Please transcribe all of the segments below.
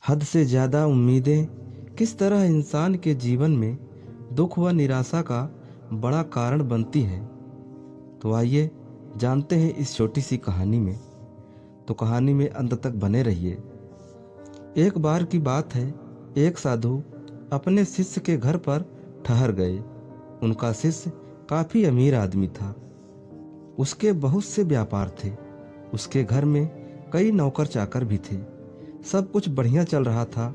हद से ज़्यादा उम्मीदें किस तरह इंसान के जीवन में दुख व निराशा का बड़ा कारण बनती है। तो आइए जानते हैं इस छोटी सी कहानी में। तो कहानी में अंत तक बने रहिए। एक बार की बात है, एक साधु अपने शिष्य के घर पर ठहर गए। उनका शिष्य काफ़ी अमीर आदमी था। उसके बहुत से व्यापार थे। उसके घर में कई नौकर चाकर भी थे। सब कुछ बढ़िया चल रहा था।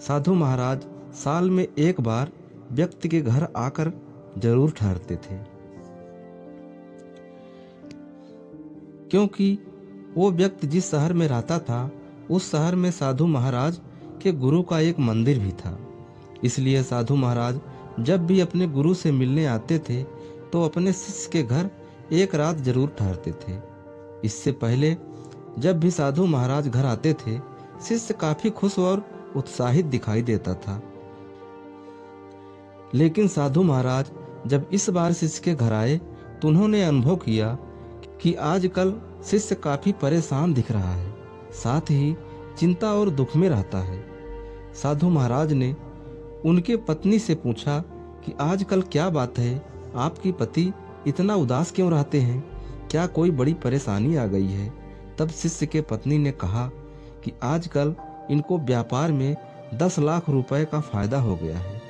साधु महाराज साल में एक बार व्यक्ति के घर आकर जरूर ठहरते थे, क्योंकि वो व्यक्ति जिस शहर में रहता था उस शहर में साधु महाराज के गुरु का एक मंदिर भी था। इसलिए साधु महाराज जब भी अपने गुरु से मिलने आते थे तो अपने शिष्य के घर एक रात जरूर ठहरते थे। इससे पहले जब भी साधु महाराज घर आते थे, शिष्य काफी खुश और उत्साहित दिखाई देता था। लेकिन साधु महाराज जब इस बार शिष्य के घर आए तो उन्होंने अनुभव किया कि आजकल शिष्य काफी परेशान दिख रहा है, साथ ही चिंता और दुख में रहता है। साधु महाराज ने उनके पत्नी से पूछा कि आजकल क्या बात है, आपकी पति इतना उदास क्यों रहते हैं, क्या कोई बड़ी परेशानी आ गई है। तब शिष्य के पत्नी ने कहा कि आजकल इनको व्यापार में 10 लाख रुपए का फायदा हो गया है।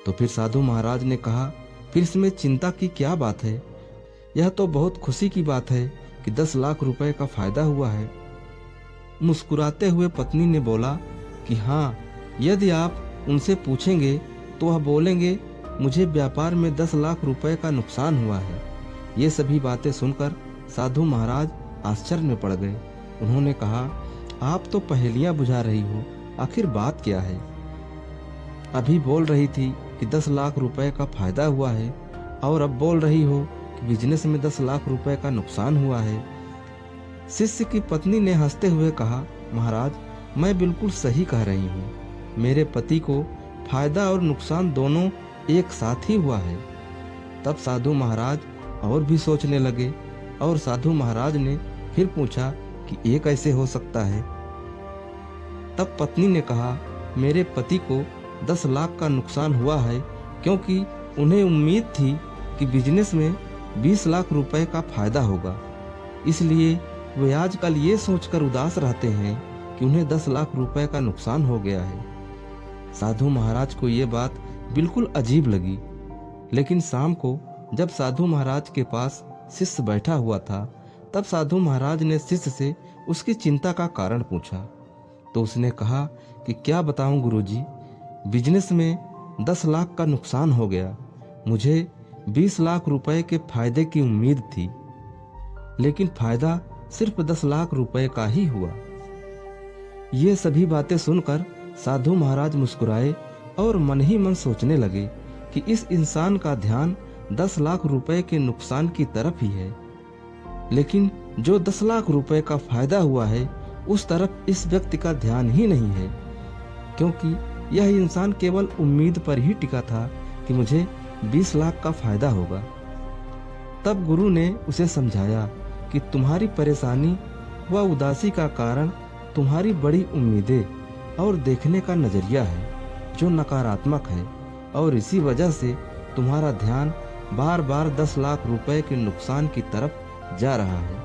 तो फिर साधु महाराज ने कहा, फिर इसमें चिंता की क्या बात है, यह तो बहुत खुशी की बात है कि 10 लाख रुपए का फायदा हुआ है। मुस्कुराते हुए पत्नी ने बोला कि हाँ, यदि आप उनसे पूछेंगे तो वह बोलेंगे मुझे व्यापार में 10 लाख रुपए का नुकसान हुआ है। ये सभी बातें सुनकर साधु महाराज आश्चर्य में पड़ गए। उन्होंने कहा, आप तो पहेलियां बुझा रही हो, आखिर बात क्या है। अभी बोल रही थी कि 10 लाख रुपए का फायदा हुआ है और अब बोल रही हो कि बिजनेस में 10 लाख रुपए का नुकसान हुआ है। शिष्य की पत्नी ने हंसते हुए कहा, महाराज मैं बिल्कुल सही कह रही हूँ, मेरे पति को फायदा और नुकसान दोनों एक साथ ही हुआ है। तब साधु महाराज और भी सोचने लगे और साधु महाराज ने फिर पूछा कि ये कैसे हो सकता है। तब पत्नी ने कहा, मेरे पति को 10 लाख का नुकसान हुआ है क्योंकि उन्हें उम्मीद थी कि बिजनेस में 20 लाख रुपए का फायदा होगा, इसलिए वे आजकल ये सोचकर उदास रहते हैं कि उन्हें 10 लाख रुपए का नुकसान हो गया है। साधु महाराज को ये बात बिल्कुल अजीब लगी। लेकिन शाम को जब साधु महाराज के पास शिष्य बैठा हुआ था, तब साधु महाराज ने शिष्य से उसकी चिंता का कारण पूछा। तो उसने कहा कि क्या बताऊं गुरुजी, बिजनेस में 10 लाख का नुकसान हो गया। मुझे 20 लाख रुपए के फायदे की उम्मीद थी, लेकिन फायदा सिर्फ 10 लाख रुपए का ही हुआ। ये सभी बातें सुनकर साधु महाराज मुस्कुराए और मन ही मन सोचने लगे कि इस इंसान का ध्यान 10 लाख रुपए के नुकसान की तरफ ही है, लेकिन जो 10 लाख रुपए का फायदा हुआ है उस तरफ इस व्यक्ति का ध्यान ही नहीं है, क्योंकि यह इंसान केवल उम्मीद पर ही टिका था कि मुझे 20 लाख का फायदा होगा। तब गुरु ने उसे समझाया कि तुम्हारी परेशानी व उदासी का कारण तुम्हारी बड़ी उम्मीदें और देखने का नजरिया है जो नकारात्मक है, और इसी वजह से तुम्हारा ध्यान बार बार 10 लाख रुपए के नुकसान की तरफ जा रहा है,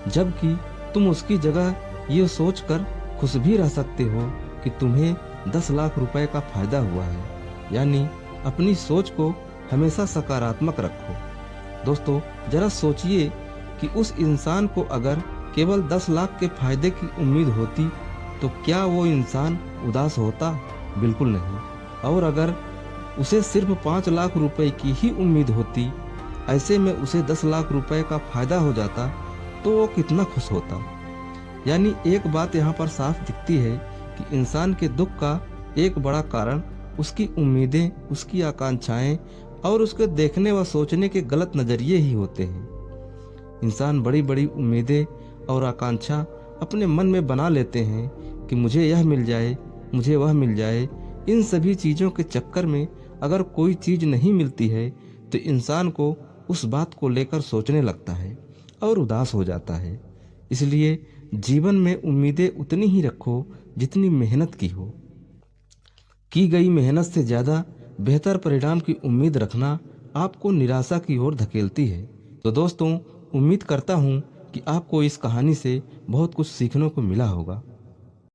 जबकि तुम उसकी जगह ये सोचकर खुश भी रह सकते हो कि तुम्हें 10 लाख रुपए का फायदा हुआ है। यानी अपनी सोच को हमेशा सकारात्मक रखो। दोस्तों, जरा सोचिए कि उस इंसान को अगर केवल 10 लाख के फायदे की उम्मीद होती तो क्या वो इंसान उदास होता? बिल्कुल नहीं। और अगर उसे सिर्फ 5 लाख रुपए की ही उम्मीद होती, ऐसे में उसे 10 लाख रुपए का फायदा हो जाता, तो वो कितना खुश होता। यानी एक बात यहाँ पर साफ दिखती है कि इंसान के दुख का एक बड़ा कारण उसकी उम्मीदें, उसकी आकांक्षाएं और उसके देखने व सोचने के गलत नजरिए ही होते हैं। इंसान बड़ी बड़ी उम्मीदें और आकांक्षा अपने मन में बना लेते हैं कि मुझे यह मिल जाए, मुझे वह मिल जाए। इन सभी चीज़ों के चक्कर में अगर कोई चीज़ नहीं मिलती है तो इंसान को उस बात को लेकर सोचने लगता है और उदास हो जाता है। इसलिए जीवन में उम्मीदें उतनी ही रखो जितनी मेहनत की हो। की गई मेहनत से ज़्यादा बेहतर परिणाम की उम्मीद रखना आपको निराशा की ओर धकेलती है। तो दोस्तों, उम्मीद करता हूँ कि आपको इस कहानी से बहुत कुछ सीखने को मिला होगा।